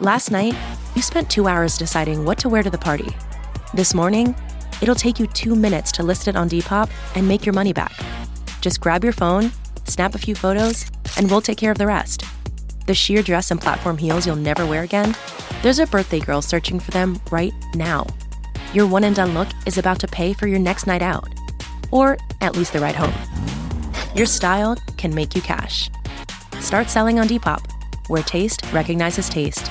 Last night, you spent 2 hours deciding what to wear to the party. This morning, it'll take you 2 minutes to list it on Depop and make your money back. Just grab your phone, snap a few photos, and we'll take care of the rest. The sheer dress and platform heels you'll never wear again? There's a birthday girl searching for them right now. Your one and done look is about to pay for your next night out. Or at least the ride home. Your style can make you cash. Start selling on Depop, where taste recognizes taste.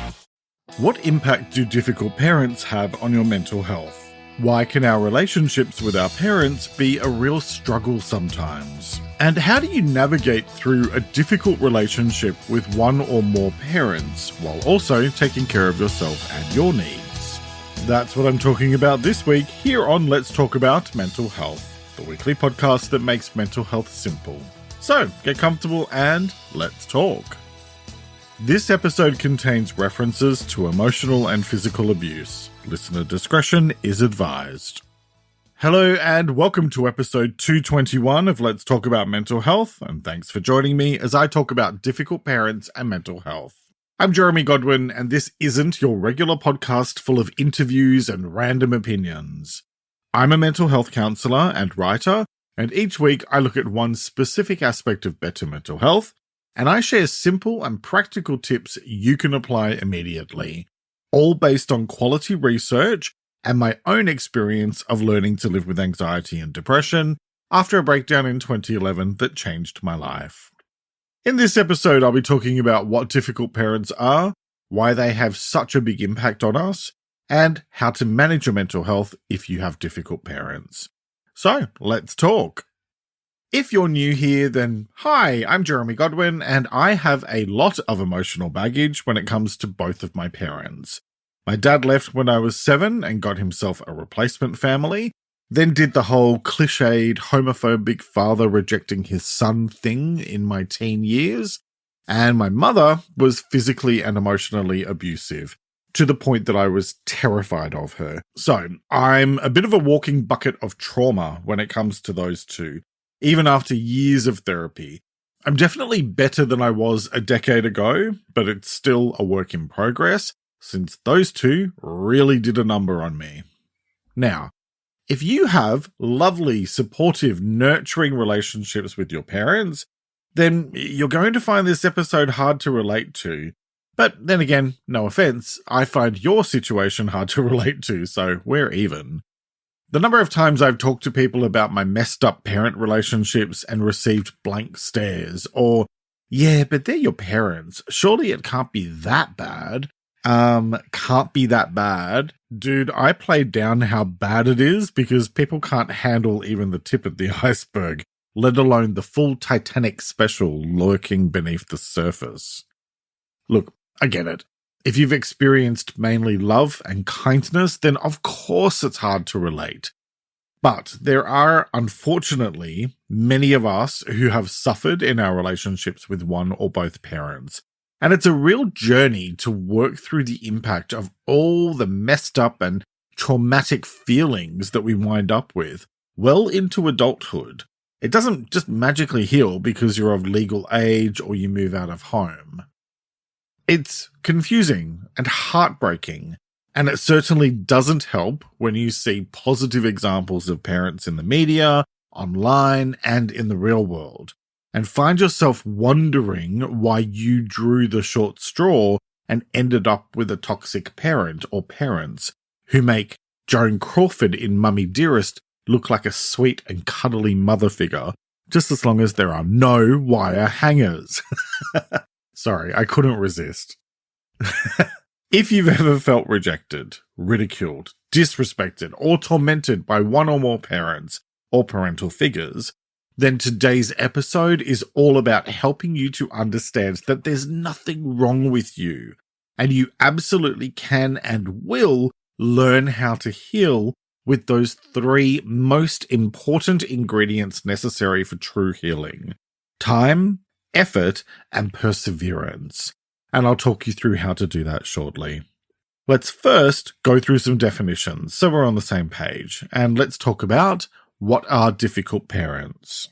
What impact do difficult parents have on your mental health? Why can our relationships with our parents be a real struggle sometimes? And how do you navigate through a difficult relationship with one or more parents while also taking care of yourself and your needs? That's what I'm talking about this week here on Let's Talk About Mental Health, the weekly podcast that makes mental health simple. So get comfortable and let's talk. This episode contains references to emotional and physical abuse. Listener discretion is advised. Hello and welcome to episode 221 of Let's Talk About Mental Health, and thanks for joining me as I talk about difficult parents and mental health. I'm Jeremy Godwin, and this isn't your regular podcast full of interviews and random opinions. I'm a mental health counsellor and writer, and each week I look at one specific aspect of better mental health, and I share simple and practical tips you can apply immediately, all based on quality research and my own experience of learning to live with anxiety and depression after a breakdown in 2011 that changed my life. In this episode, I'll be talking about what difficult parents are, why they have such a big impact on us, and how to manage your mental health if you have difficult parents. So, let's talk. If you're new here, then hi, I'm Jeremy Godwin, and I have a lot of emotional baggage when it comes to both of my parents. My dad left when I was 7 and got himself a replacement family, then did the whole cliched homophobic father rejecting his son thing in my teen years, and my mother was physically and emotionally abusive, to the point that I was terrified of her. So, I'm a bit of a walking bucket of trauma when it comes to those two. Even after years of therapy. I'm definitely better than I was a decade ago, but it's still a work in progress, since those two really did a number on me. Now, if you have lovely, supportive, nurturing relationships with your parents, then you're going to find this episode hard to relate to. But then again, no offense, I find your situation hard to relate to, so we're even. The number of times I've talked to people about my messed up parent relationships and received blank stares, or, yeah, but they're your parents. Surely it can't be that bad. Can't be that bad. Dude, I play down how bad it is because people can't handle even the tip of the iceberg, let alone the full Titanic special lurking beneath the surface. Look, I get it. If you've experienced mainly love and kindness, then of course it's hard to relate. But there are, unfortunately, many of us who have suffered in our relationships with one or both parents. And it's a real journey to work through the impact of all the messed up and traumatic feelings that we wind up with well into adulthood. It doesn't just magically heal because you're of legal age or you move out of home. It's confusing and heartbreaking, and it certainly doesn't help when you see positive examples of parents in the media, online, and in the real world, and find yourself wondering why you drew the short straw and ended up with a toxic parent or parents who make Joan Crawford in Mummy Dearest look like a sweet and cuddly mother figure, just as long as there are no wire hangers. Sorry, I couldn't resist. If you've ever felt rejected, ridiculed, disrespected, or tormented by one or more parents or parental figures, then today's episode is all about helping you to understand that there's nothing wrong with you, and you absolutely can and will learn how to heal with those 3 most important ingredients necessary for true healing: time, effort, and perseverance. And I'll talk you through how to do that shortly. Let's first go through some definitions so we're on the same page, and let's talk about what are difficult parents.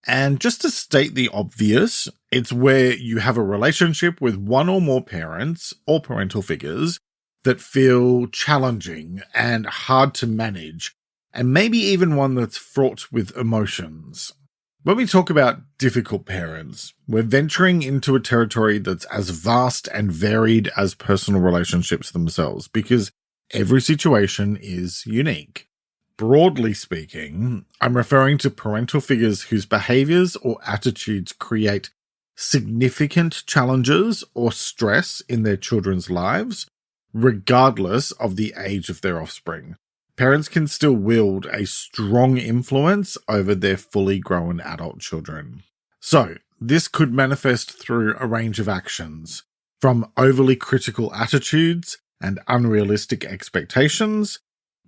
And just to state the obvious, It's where you have a relationship with one or more parents or parental figures that feel challenging and hard to manage, and maybe even one that's fraught with emotions. When we talk about difficult parents, we're venturing into a territory that's as vast and varied as personal relationships themselves, because every situation is unique. Broadly speaking, I'm referring to parental figures whose behaviors or attitudes create significant challenges or stress in their children's lives, regardless of the age of their offspring. Parents can still wield a strong influence over their fully grown adult children. So, this could manifest through a range of actions, from overly critical attitudes and unrealistic expectations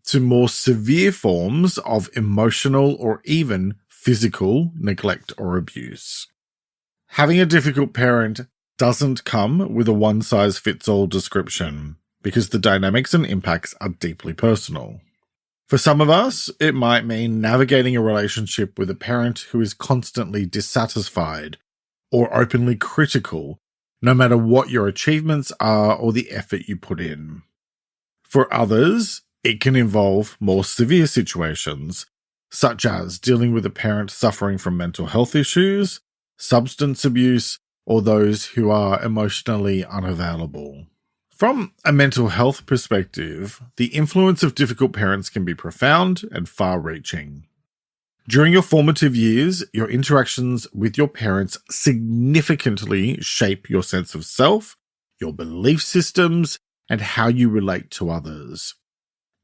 to more severe forms of emotional or even physical neglect or abuse. Having a difficult parent doesn't come with a one-size-fits-all description, because the dynamics and impacts are deeply personal. For some of us, it might mean navigating a relationship with a parent who is constantly dissatisfied or openly critical, no matter what your achievements are or the effort you put in. For others, it can involve more severe situations, such as dealing with a parent suffering from mental health issues, substance abuse, or those who are emotionally unavailable. From a mental health perspective, the influence of difficult parents can be profound and far-reaching. During your formative years, your interactions with your parents significantly shape your sense of self, your belief systems, and how you relate to others.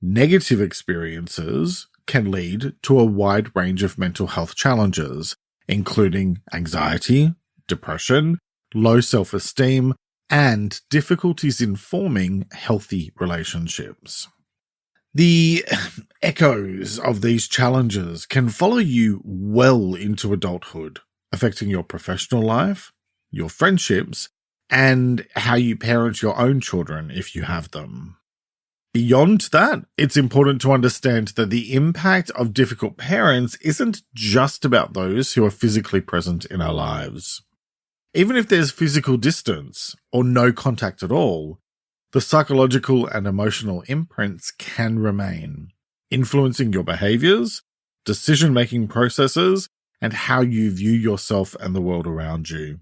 Negative experiences can lead to a wide range of mental health challenges, including anxiety, depression, low self-esteem, and difficulties in forming healthy relationships. The echoes of these challenges can follow you well into adulthood, affecting your professional life, your friendships, and how you parent your own children if you have them. Beyond that, it's important to understand that the impact of difficult parents isn't just about those who are physically present in our lives. Even if there's physical distance or no contact at all, the psychological and emotional imprints can remain, influencing your behaviors, decision-making processes, and how you view yourself and the world around you.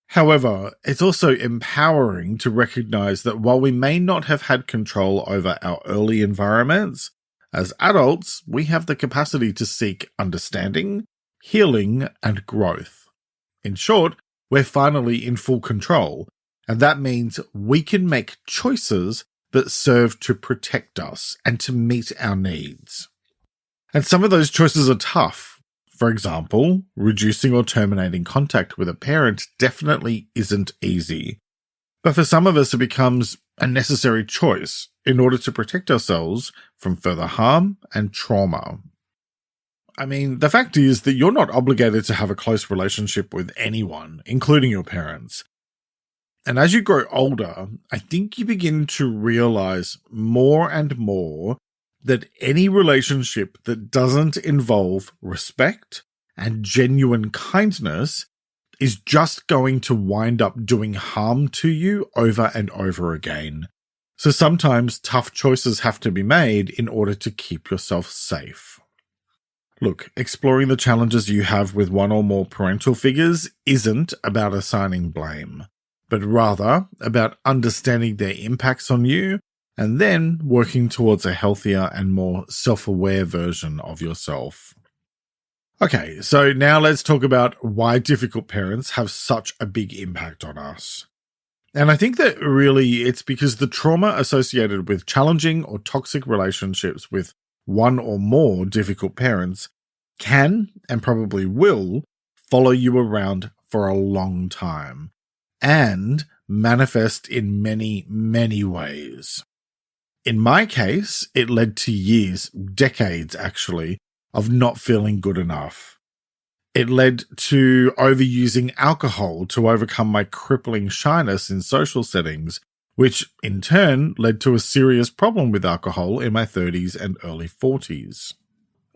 However, it's also empowering to recognize that while we may not have had control over our early environments, as adults, we have the capacity to seek understanding, healing, and growth. In short, we're finally in full control, and that means we can make choices that serve to protect us and to meet our needs. And some of those choices are tough. For example, reducing or terminating contact with a parent definitely isn't easy. But for some of us, it becomes a necessary choice in order to protect ourselves from further harm and trauma. I mean, the fact is that you're not obligated to have a close relationship with anyone, including your parents. And as you grow older, I think you begin to realize more and more that any relationship that doesn't involve respect and genuine kindness is just going to wind up doing harm to you over and over again. So sometimes tough choices have to be made in order to keep yourself safe. Look, exploring the challenges you have with one or more parental figures isn't about assigning blame, but rather about understanding their impacts on you and then working towards a healthier and more self-aware version of yourself. Okay, so now let's talk about why difficult parents have such a big impact on us. And I think that really it's because the trauma associated with challenging or toxic relationships with one or more difficult parents can, and probably will, follow you around for a long time and manifest in many, many ways. In my case, it led to years, decades actually, of not feeling good enough. It led to overusing alcohol to overcome my crippling shyness in social settings, which in turn led to a serious problem with alcohol in my 30s and early 40s.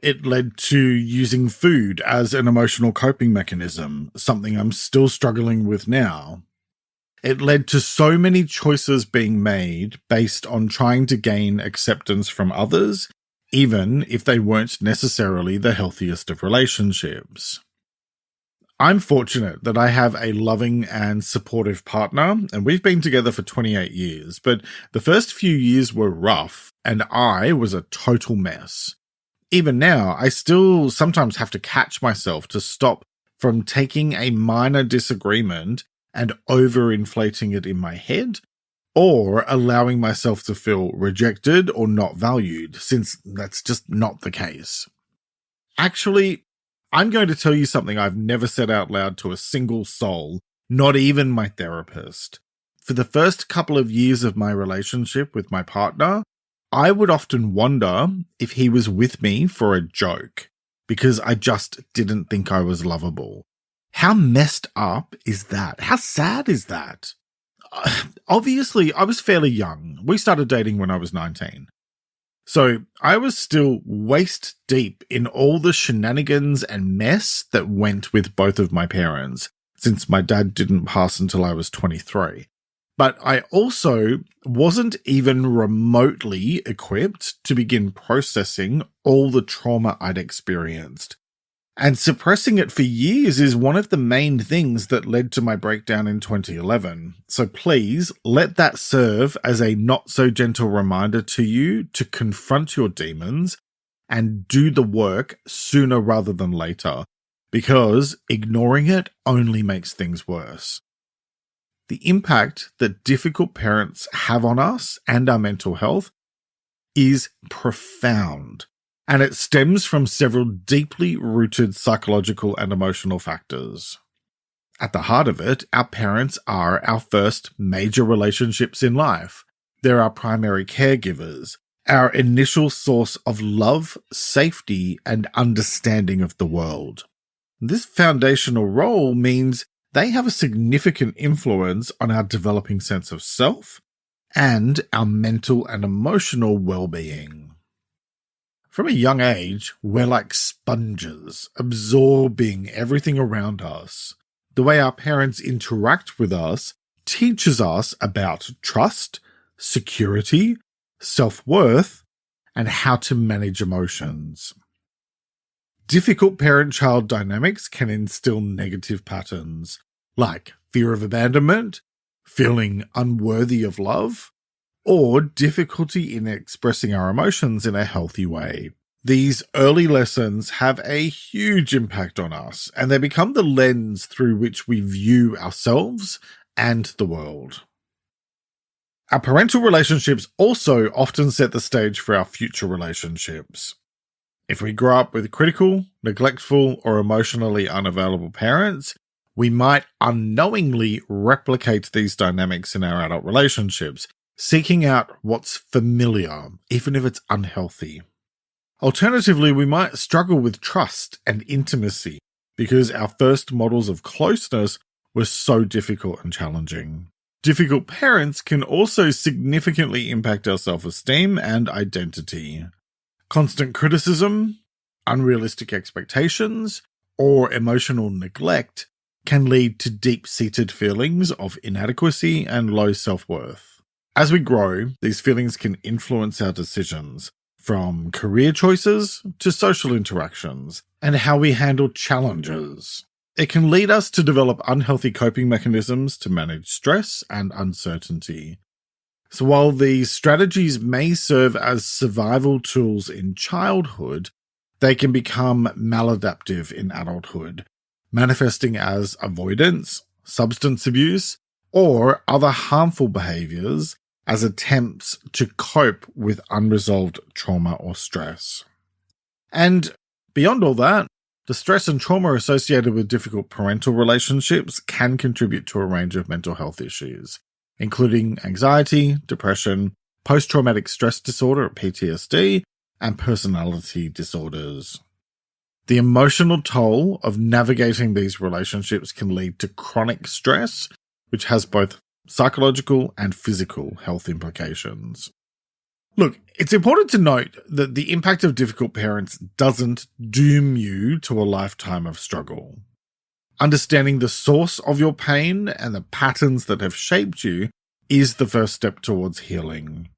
It led to using food as an emotional coping mechanism, something I'm still struggling with now. It led to so many choices being made based on trying to gain acceptance from others, even if they weren't necessarily the healthiest of relationships. I'm fortunate that I have a loving and supportive partner, and we've been together for 28 years, but the first few years were rough, and I was a total mess. Even now, I still sometimes have to catch myself to stop from taking a minor disagreement and overinflating it in my head, or allowing myself to feel rejected or not valued, since that's just not the case. Actually, I'm going to tell you something I've never said out loud to a single soul, not even my therapist. For the first couple of years of my relationship with my partner, I would often wonder if he was with me for a joke, because I just didn't think I was lovable. How messed up is that? How sad is that? Obviously, I was fairly young. We started dating when I was 19. So I was still waist deep in all the shenanigans and mess that went with both of my parents, since my dad didn't pass until I was 23. But I also wasn't even remotely equipped to begin processing all the trauma I'd experienced. And suppressing it for years is one of the main things that led to my breakdown in 2011. So please let that serve as a not so gentle reminder to you to confront your demons and do the work sooner rather than later, because ignoring it only makes things worse. The impact that difficult parents have on us and our mental health is profound. And it stems from several deeply rooted psychological and emotional factors. At the heart of it, our parents are our first major relationships in life. They're our primary caregivers, our initial source of love, safety, and understanding of the world. This foundational role means they have a significant influence on our developing sense of self and our mental and emotional well-being. From a young age, we're like sponges, absorbing everything around us. The way our parents interact with us teaches us about trust, security, self-worth, and how to manage emotions. Difficult parent-child dynamics can instill negative patterns, like fear of abandonment, feeling unworthy of love, or difficulty in expressing our emotions in a healthy way. These early lessons have a huge impact on us, and they become the lens through which we view ourselves and the world. Our parental relationships also often set the stage for our future relationships. If we grow up with critical, neglectful, or emotionally unavailable parents, we might unknowingly replicate these dynamics in our adult relationships, seeking out what's familiar, even if it's unhealthy. Alternatively, we might struggle with trust and intimacy because our first models of closeness were so difficult and challenging. Difficult parents can also significantly impact our self-esteem and identity. Constant criticism, unrealistic expectations, or emotional neglect can lead to deep-seated feelings of inadequacy and low self-worth. As we grow, these feelings can influence our decisions, from career choices to social interactions, and how we handle challenges. It can lead us to develop unhealthy coping mechanisms to manage stress and uncertainty. So while these strategies may serve as survival tools in childhood, they can become maladaptive in adulthood, manifesting as avoidance, substance abuse, or other harmful behaviors as attempts to cope with unresolved trauma or stress. And beyond all that, the stress and trauma associated with difficult parental relationships can contribute to a range of mental health issues, including anxiety, depression, post-traumatic stress disorder, PTSD, and personality disorders. The emotional toll of navigating these relationships can lead to chronic stress, which has both psychological and physical health implications. Look, it's important to note that the impact of difficult parents doesn't doom you to a lifetime of struggle. Understanding the source of your pain and the patterns that have shaped you is the first step towards healing.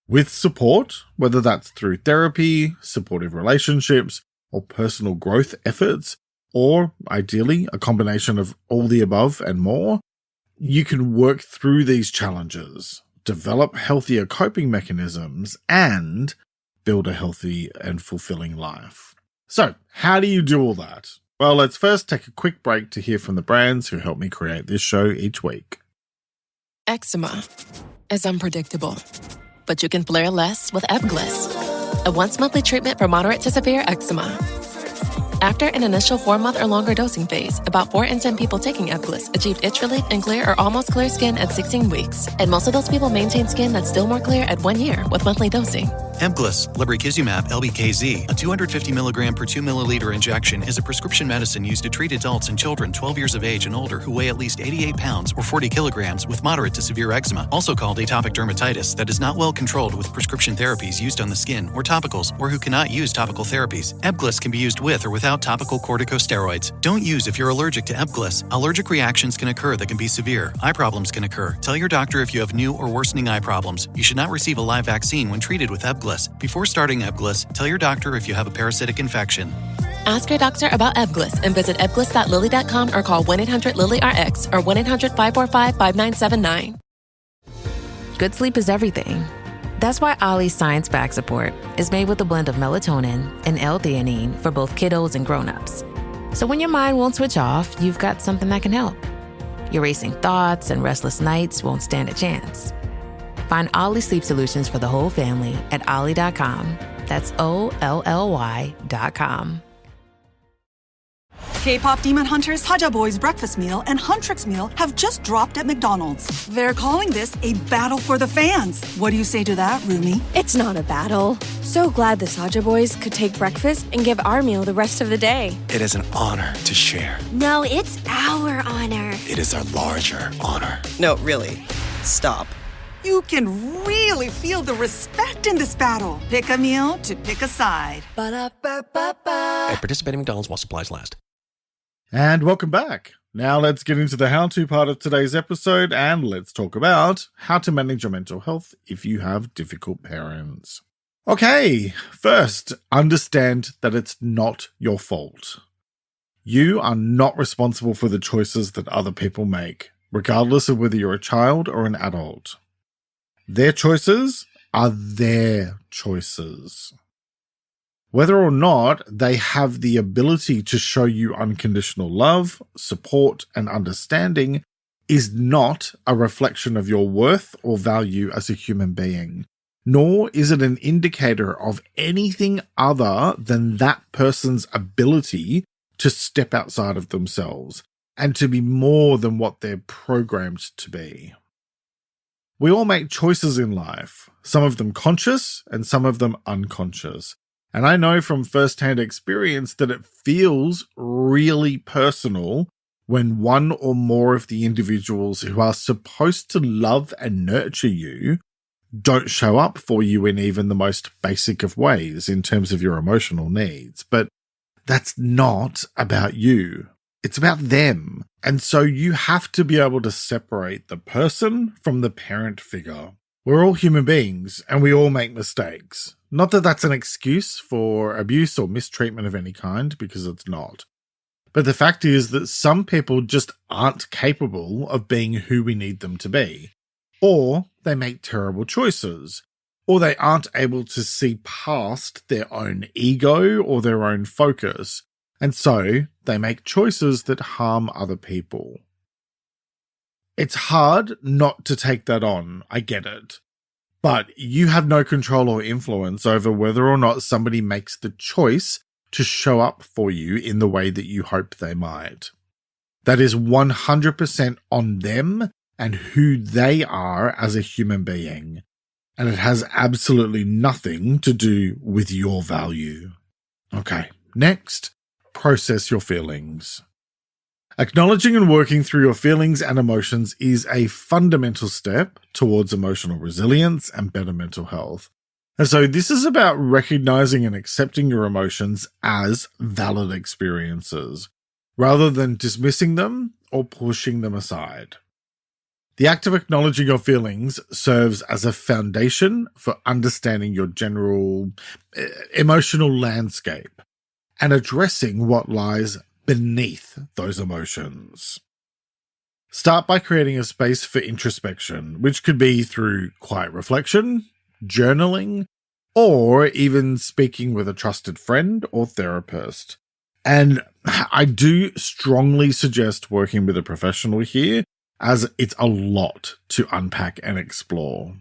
With support, whether that's through therapy, supportive relationships, or personal growth efforts, or ideally a combination of all the above and more, you can work through these challenges, develop healthier coping mechanisms, and build a healthy and fulfilling life. So, how do you do all that? Well, let's first take a quick break to hear from the brands who help me create this show each week. Eczema is unpredictable, but you can flare less with Ebglyss, a once-monthly treatment for moderate to severe eczema. After an initial 4-month or longer dosing phase, about 4 in 10 people taking Ebglyss achieved itch relief and clear or almost clear skin at 16 weeks. And most of those people maintain skin that's still more clear at 1 year with monthly dosing. Ebglyss, lebrikizumab LBKZ, a 250 mg per 2 milliliter injection, is a prescription medicine used to treat adults and children 12 years of age and older who weigh at least 88 pounds or 40 kilograms with moderate to severe eczema, also called atopic dermatitis, that is not well controlled with prescription therapies used on the skin or topicals, or who cannot use topical therapies. Ebglyss can be used with or without topical corticosteroids. Don't use if you're allergic to Ebglyss. Allergic reactions can occur that can be severe. Eye problems can occur. Tell your doctor if you have new or worsening eye problems. You should not receive a live vaccine when treated with Ebglyss. Before starting Ebglyss, tell your doctor if you have a parasitic infection. Ask your doctor about Ebglyss and visit ebglyss.lilly.com or call 1-800-LILY-RX or 1-800-545-5979. Good sleep is everything. That's why Ollie's Science Back Support is made with a blend of melatonin and L-theanine for both kiddos and grown-ups. So when your mind won't switch off, you've got something that can help. Your racing thoughts and restless nights won't stand a chance. Find Ollie Sleep Solutions for the whole family at ollie.com. That's OLLY.com. K-pop Demon Hunters, Haja Boys Breakfast Meal and Huntrix Meal have just dropped at McDonald's. They're calling this a battle for the fans. What do you say to that, Rumi? It's not a battle. So glad the Saja Boys could take breakfast and give our meal the rest of the day. It is an honor to share. No, it's our honor. It is a larger honor. No, really. Stop. You can really feel the respect in this battle. Pick a meal to pick a side. Ba-da-ba-ba-ba. At participating McDonald's while supplies last. And welcome back. Now let's get into the how-to part of today's episode, and let's talk about how to manage your mental health if you have difficult parents. Okay, first, understand that it's not your fault. You are not responsible for the choices that other people make, regardless of whether you're a child or an adult. Their choices are their choices. Whether or not they have the ability to show you unconditional love, support, and understanding is not a reflection of your worth or value as a human being, nor is it an indicator of anything other than that person's ability to step outside of themselves and to be more than what they're programmed to be. We all make choices in life, some of them conscious and some of them unconscious. And I know from firsthand experience that it feels really personal when one or more of the individuals who are supposed to love and nurture you don't show up for you in even the most basic of ways in terms of your emotional needs. But that's not about you. It's about them. And so you have to be able to separate the person from the parent figure. We're all human beings and we all make mistakes. Not that that's an excuse for abuse or mistreatment of any kind, because it's not. But the fact is that some people just aren't capable of being who we need them to be. Or they make terrible choices. Or they aren't able to see past their own ego or their own focus. And so they make choices that harm other people. It's hard not to take that on, I get it. But you have no control or influence over whether or not somebody makes the choice to show up for you in the way that you hope they might. That is 100% on them and who they are as a human being. And it has absolutely nothing to do with your value. Okay, next, process your feelings. Acknowledging and working through your feelings and emotions is a fundamental step towards emotional resilience and better mental health. And so this is about recognizing and accepting your emotions as valid experiences, rather than dismissing them or pushing them aside. The act of acknowledging your feelings serves as a foundation for understanding your general emotional landscape and addressing what lies beneath those emotions. Start by creating a space for introspection, which could be through quiet reflection, journaling, or even speaking with a trusted friend or therapist. And I do strongly suggest working with a professional here, as it's a lot to unpack and explore.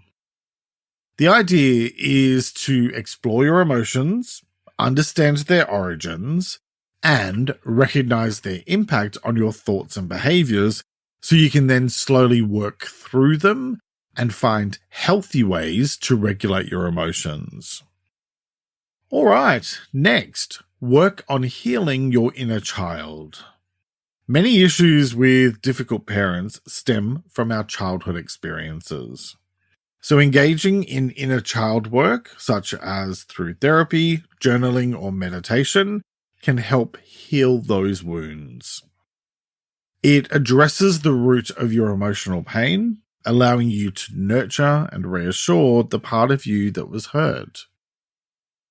The idea is to explore your emotions, understand their origins, and recognize their impact on your thoughts and behaviors, so you can then slowly work through them and find healthy ways to regulate your emotions. All right, next, work on healing your inner child. Many issues with difficult parents stem from our childhood experiences. So engaging in inner child work, such as through therapy, journaling, or meditation, can help heal those wounds. It addresses the root of your emotional pain, allowing you to nurture and reassure the part of you that was hurt.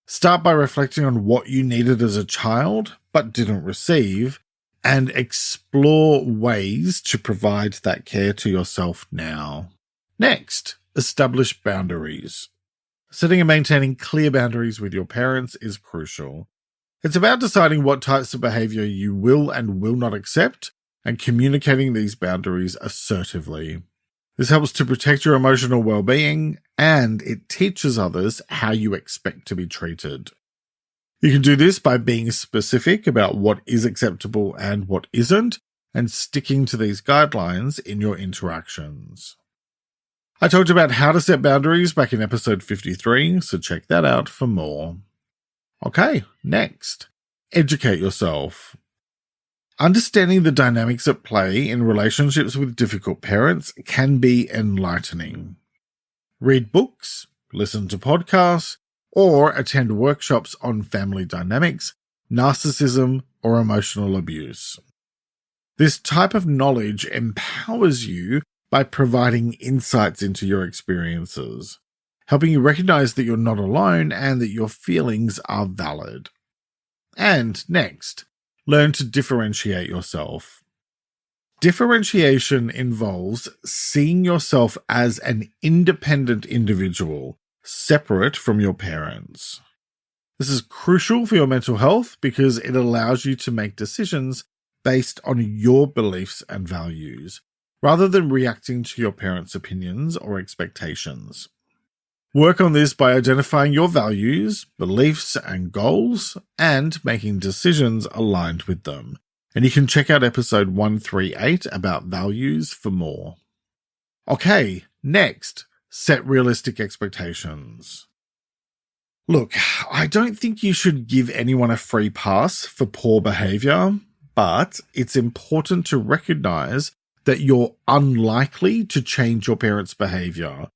Start by reflecting on what you needed as a child but didn't receive, and explore ways to provide that care to yourself now. Next, establish boundaries. Setting and maintaining clear boundaries with your parents is crucial. It's about deciding what types of behavior you will and will not accept and communicating these boundaries assertively. This helps to protect your emotional well-being, and it teaches others how you expect to be treated. You can do this by being specific about what is acceptable and what isn't, and sticking to these guidelines in your interactions. I talked about how to set boundaries back in episode 53, so check that out for more. Okay, next, educate yourself. Understanding the dynamics at play in relationships with difficult parents can be enlightening. Read books, listen to podcasts, or attend workshops on family dynamics, narcissism, or emotional abuse. This type of knowledge empowers you by providing insights into your experiences, helping you recognize that you're not alone and that your feelings are valid. And next, learn to differentiate yourself. Differentiation involves seeing yourself as an independent individual, separate from your parents. This is crucial for your mental health because it allows you to make decisions based on your beliefs and values, rather than reacting to your parents' opinions or expectations. Work on this by identifying your values, beliefs, and goals, and making decisions aligned with them. And you can check out episode 138 about values for more. Okay, next, set realistic expectations. Look, I don't think you should give anyone a free pass for poor behavior, but it's important to recognize that you're unlikely to change your parents' behavior,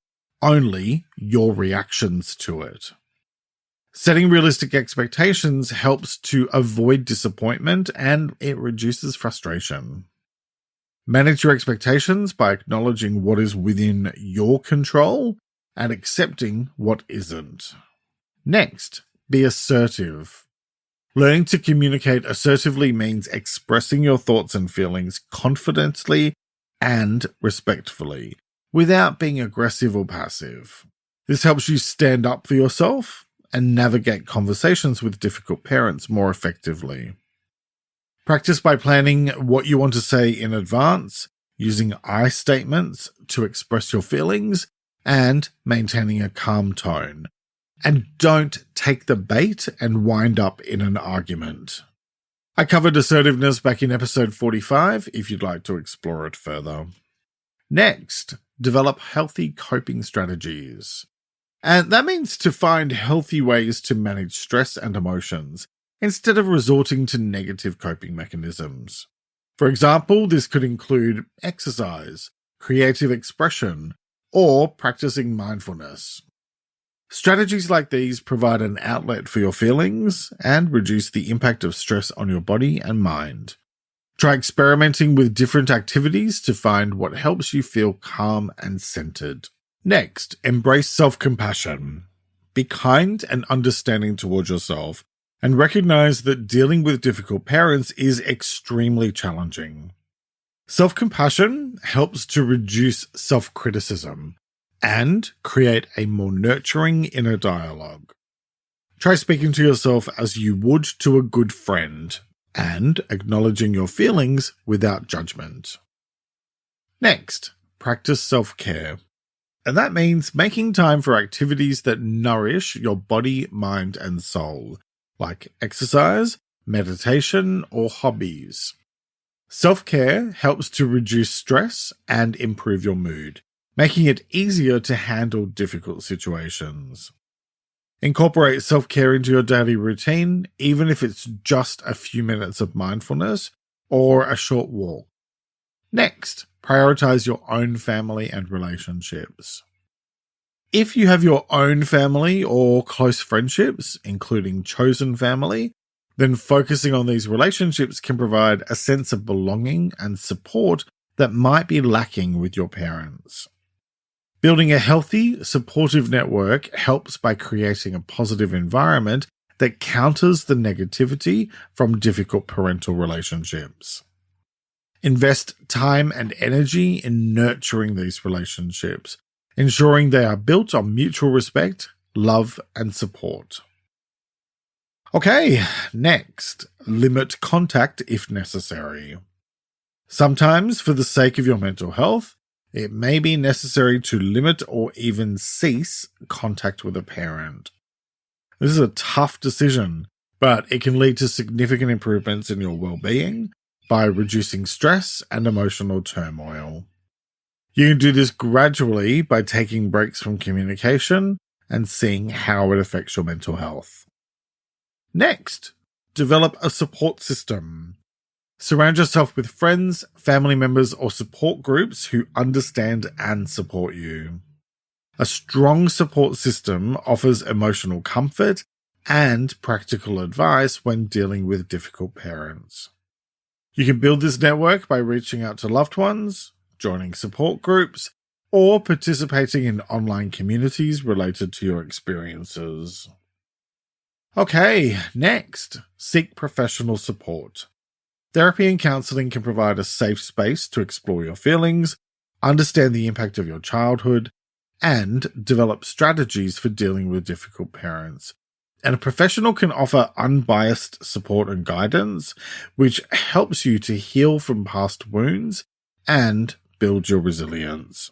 only your reactions to it. Setting realistic expectations helps to avoid disappointment and it reduces frustration. Manage your expectations by acknowledging what is within your control and accepting what isn't. Next, be assertive. Learning to communicate assertively means expressing your thoughts and feelings confidently and respectfully, without being aggressive or passive. This helps you stand up for yourself and navigate conversations with difficult parents more effectively. Practice by planning what you want to say in advance, using I statements to express your feelings, and maintaining a calm tone. And don't take the bait and wind up in an argument. I covered assertiveness back in episode 45 if you'd like to explore it further. Next, develop healthy coping strategies. And that means to find healthy ways to manage stress and emotions instead of resorting to negative coping mechanisms. For example, this could include exercise, creative expression, or practicing mindfulness. Strategies like these provide an outlet for your feelings and reduce the impact of stress on your body and mind. Try experimenting with different activities to find what helps you feel calm and centered. Next, embrace self-compassion. Be kind and understanding towards yourself and recognize that dealing with difficult parents is extremely challenging. Self-compassion helps to reduce self-criticism and create a more nurturing inner dialogue. Try speaking to yourself as you would to a good friend and acknowledging your feelings without judgment. Next, practice self-care. And that means making time for activities that nourish your body, mind, and soul, like exercise, meditation, or hobbies. Self-care helps to reduce stress and improve your mood, making it easier to handle difficult situations. Incorporate self-care into your daily routine, even if it's just a few minutes of mindfulness or a short walk. Next, prioritize your own family and relationships. If you have your own family or close friendships, including chosen family, then focusing on these relationships can provide a sense of belonging and support that might be lacking with your parents. Building a healthy, supportive network helps by creating a positive environment that counters the negativity from difficult parental relationships. Invest time and energy in nurturing these relationships, ensuring they are built on mutual respect, love, and support. Okay, next, limit contact if necessary. Sometimes, for the sake of your mental health, it may be necessary to limit or even cease contact with a parent. This is a tough decision, but it can lead to significant improvements in your well-being by reducing stress and emotional turmoil. You can do this gradually by taking breaks from communication and seeing how it affects your mental health. Next, develop a support system. Surround yourself with friends, family members, or support groups who understand and support you. A strong support system offers emotional comfort and practical advice when dealing with difficult parents. You can build this network by reaching out to loved ones, joining support groups, or participating in online communities related to your experiences. Okay, next, seek professional support. Therapy and counseling can provide a safe space to explore your feelings, understand the impact of your childhood, and develop strategies for dealing with difficult parents. And a professional can offer unbiased support and guidance, which helps you to heal from past wounds and build your resilience.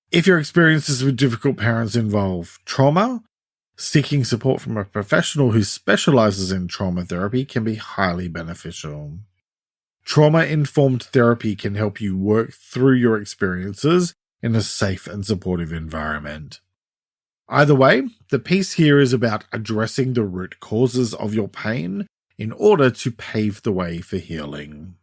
If your experiences with difficult parents involve trauma, seeking support from a professional who specializes in trauma therapy can be highly beneficial. Trauma-informed therapy can help you work through your experiences in a safe and supportive environment. Either way, the piece here is about addressing the root causes of your pain in order to pave the way for healing.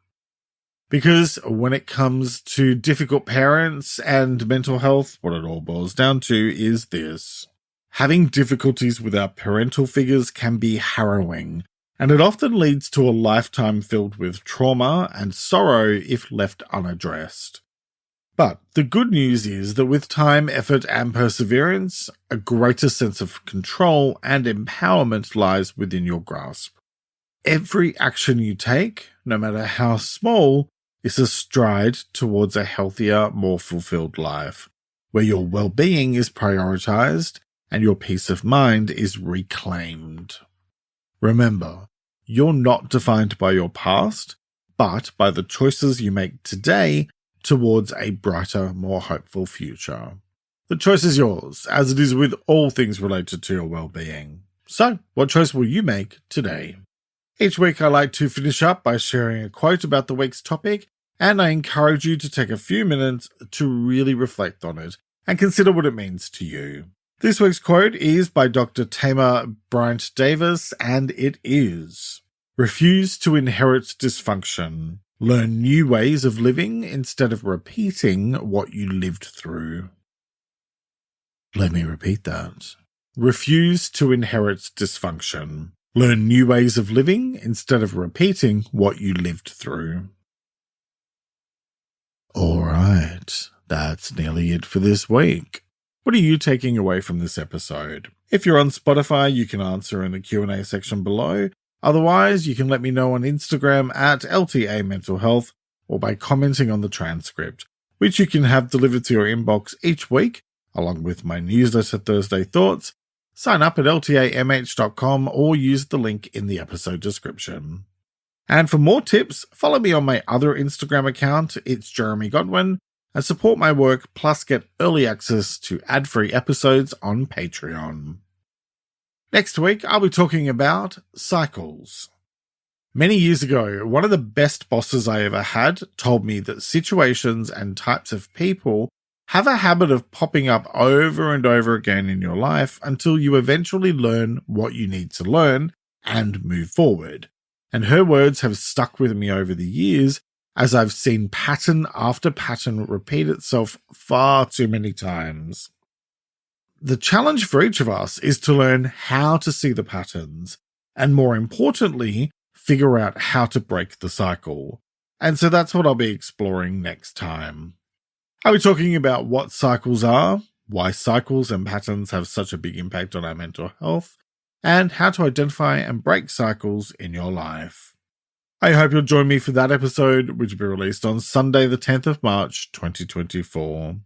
Because when it comes to difficult parents and mental health, what it all boils down to is this. Having difficulties with our parental figures can be harrowing, and it often leads to a lifetime filled with trauma and sorrow if left unaddressed. But the good news is that with time, effort, and perseverance, a greater sense of control and empowerment lies within your grasp. Every action you take, no matter how small, is a stride towards a healthier, more fulfilled life, where your well-being is prioritized and your peace of mind is reclaimed. Remember, you're not defined by your past, but by the choices you make today towards a brighter, more hopeful future. The choice is yours, as it is with all things related to your well-being. So, what choice will you make today? Each week I like to finish up by sharing a quote about the week's topic, and I encourage you to take a few minutes to really reflect on it and consider what it means to you. This week's quote is by Dr. Tamar Bryant Davis, and it is, "Refuse to inherit dysfunction. Learn new ways of living instead of repeating what you lived through." Let me repeat that. Refuse to inherit dysfunction. Learn new ways of living instead of repeating what you lived through. Alright, that's nearly it for this week. What are you taking away from this episode? If you're on Spotify, you can answer in the Q&A section below. Otherwise, you can let me know on Instagram at LTA Mental Health or by commenting on the transcript, which you can have delivered to your inbox each week, along with my newsletter Thursday Thoughts. Sign up at ltamh.com or use the link in the episode description. And for more tips, follow me on my other Instagram account, it's Jeremy Godwin, and support my work plus get early access to ad-free episodes on Patreon. Next week, I'll be talking about cycles. Many years ago, one of the best bosses I ever had told me that situations and types of people have a habit of popping up over and over again in your life until you eventually learn what you need to learn and move forward. And her words have stuck with me over the years as I've seen pattern after pattern repeat itself far too many times. The challenge for each of us is to learn how to see the patterns, and more importantly, figure out how to break the cycle. And so that's what I'll be exploring next time. I'll be talking about what cycles are, why cycles and patterns have such a big impact on our mental health, and how to identify and break cycles in your life. I hope you'll join me for that episode, which will be released on Sunday the 10th of March 2024.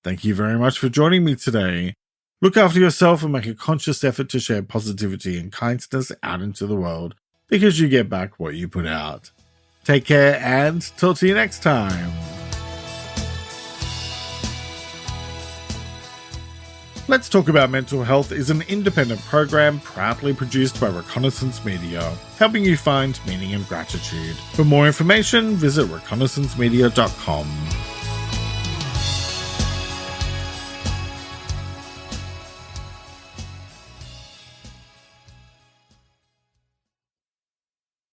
Thank you very much for joining me today. Look after yourself and make a conscious effort to share positivity and kindness out into the world, because you get back what you put out. Take care and talk to you next time. Let's Talk About Mental Health is an independent program proudly produced by Reconnaissance Media, helping you find meaning and gratitude. For more information, visit reconnaissancemedia.com.